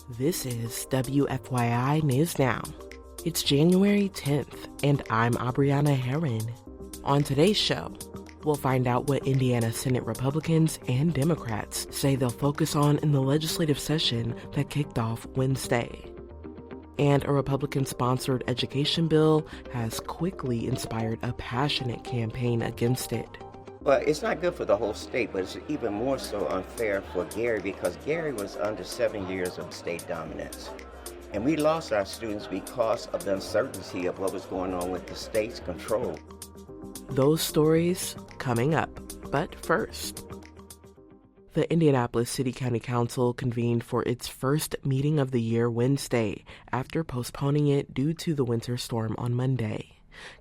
This is WFYI News Now. It's January 10th, and I'm Abriana Herron. On today's show, we'll find out what Indiana Senate Republicans and Democrats say they'll focus on in the legislative session that kicked off Wednesday. And a Republican-sponsored education bill has quickly inspired a passionate campaign against it. Well, it's not good for the whole state, but it's even more so unfair for Gary because Gary was under 7 years of state dominance. And we lost our students because of the uncertainty of what was going on with the state's control. Those stories coming up. But first, the Indianapolis City County Council convened for its first meeting of the year Wednesday after postponing it due to the winter storm on Monday.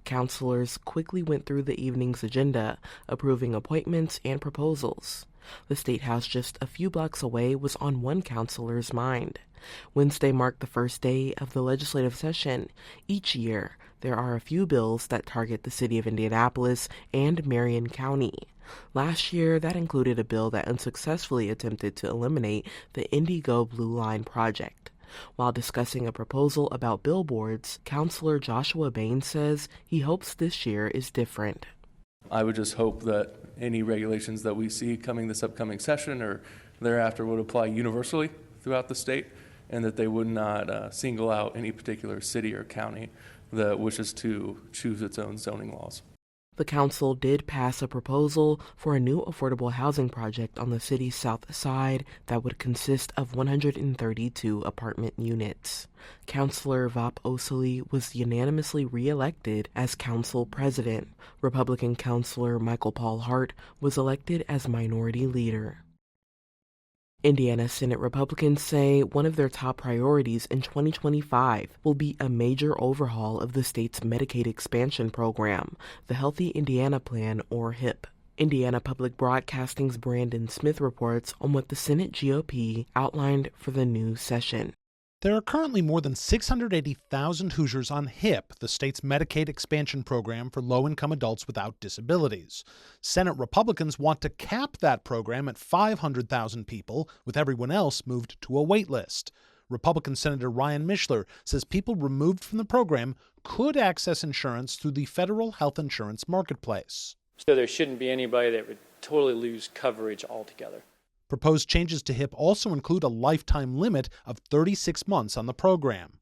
Councilors quickly went through the evening's agenda, approving appointments and proposals. The State House just a few blocks away was on one councilor's mind. Wednesday marked the first day of the legislative session. Each year, there are a few bills that target the city of Indianapolis and Marion County. Last year, that included a bill that unsuccessfully attempted to eliminate the Indigo Blue Line project. While discussing a proposal about billboards, Councilor Joshua Bain says he hopes this year is different. I would just hope that any regulations that we see coming this upcoming session or thereafter would apply universally throughout the state, and that they would not single out any particular city or county that wishes to choose its own zoning laws. The council did pass a proposal for a new affordable housing project on the city's south side that would consist of 132 apartment units. Councilor Vop Osili was unanimously reelected as council president. Republican Councilor Michael Paul Hart was elected as minority leader. Indiana Senate Republicans say one of their top priorities in 2025 will be a major overhaul of the state's Medicaid expansion program, the Healthy Indiana Plan, or HIP. Indiana Public Broadcasting's Brandon Smith reports on what the Senate GOP outlined for the new session. There are currently more than 680,000 Hoosiers on HIP, the state's Medicaid expansion program for low-income adults without disabilities. Senate Republicans want to cap that program at 500,000 people, with everyone else moved to a wait list. Republican Senator Ryan Mishler says people removed from the program could access insurance through the federal health insurance marketplace. So there shouldn't be anybody that would totally lose coverage altogether. Proposed changes to HIP also include a lifetime limit of 36 months on the program.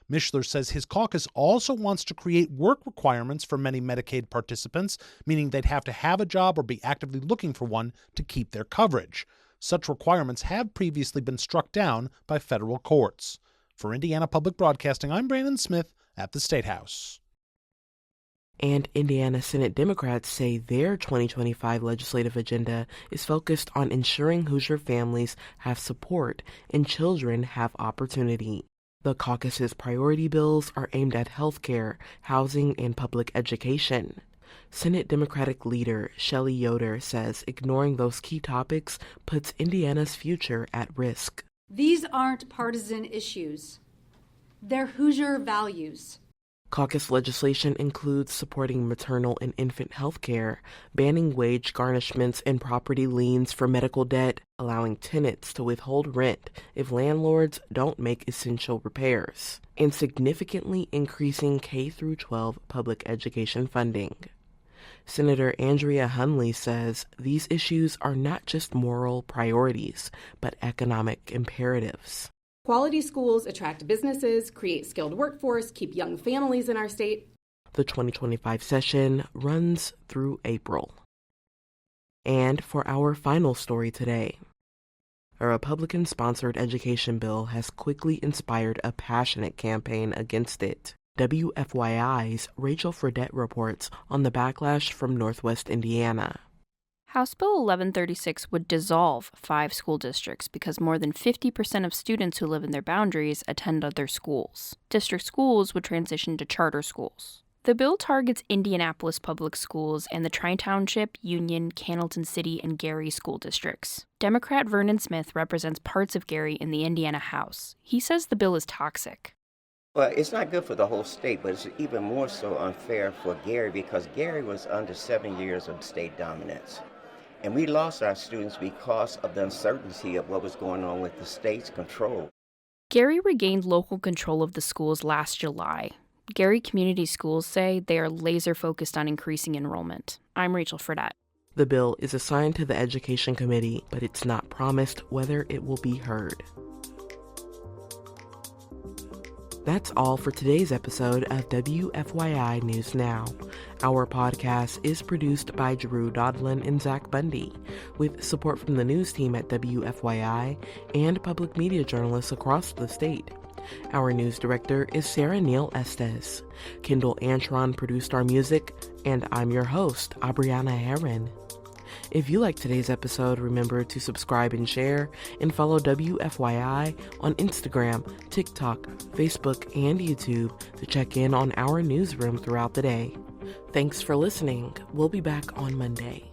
Mishler says his caucus also wants to create work requirements for many Medicaid participants, meaning they'd have to have a job or be actively looking for one to keep their coverage. Such requirements have previously been struck down by federal courts. For Indiana Public Broadcasting, I'm Brandon Smith at the State House. And Indiana Senate Democrats say their 2025 legislative agenda is focused on ensuring Hoosier families have support and children have opportunity. The caucus's priority bills are aimed at health care, housing, and public education. Senate Democratic leader Shelley Yoder says ignoring those key topics puts Indiana's future at risk. These aren't partisan issues. They're Hoosier values. Caucus legislation includes supporting maternal and infant health care, banning wage garnishments and property liens for medical debt, allowing tenants to withhold rent if landlords don't make essential repairs, and significantly increasing K-12 public education funding. Senator Andrea Hunley says these issues are not just moral priorities, but economic imperatives. Quality schools attract businesses, create skilled workforce, keep young families in our state. The 2025 session runs through April. And for our final story today, a Republican-sponsored education bill has quickly inspired a passionate campaign against it. WFYI's Rachel Fredette reports on the backlash from Northwest Indiana. House Bill 1136 would dissolve 5 school districts because more than 50% of students who live in their boundaries attend other schools. District schools would transition to charter schools. The bill targets Indianapolis public schools and the Tri-Township, Union, Cannleton City, and Gary school districts. Democrat Vernon Smith represents parts of Gary in the Indiana House. He says the bill is toxic. Well, it's not good for the whole state, but it's even more so unfair for Gary because Gary was under 7 years of state dominance. And we lost our students because of the uncertainty of what was going on with the state's control. Gary regained local control of the schools last July. Gary Community Schools say they are laser focused on increasing enrollment. I'm Rachel Fredette. The bill is assigned to the Education Committee, but it's not promised whether it will be heard. That's all for today's episode of WFYI News Now. Our podcast is produced by Drew Daudelin and Zach Bundy, with support from the news team at WFYI and public media journalists across the state. Our news director is Sarah Neal-Estes. Kendall Antron produced our music, and I'm your host, Abriana Herron. If you like today's episode, remember to subscribe and share, and follow WFYI on Instagram, TikTok, Facebook, and YouTube to check in on our newsroom throughout the day. Thanks for listening. We'll be back on Monday.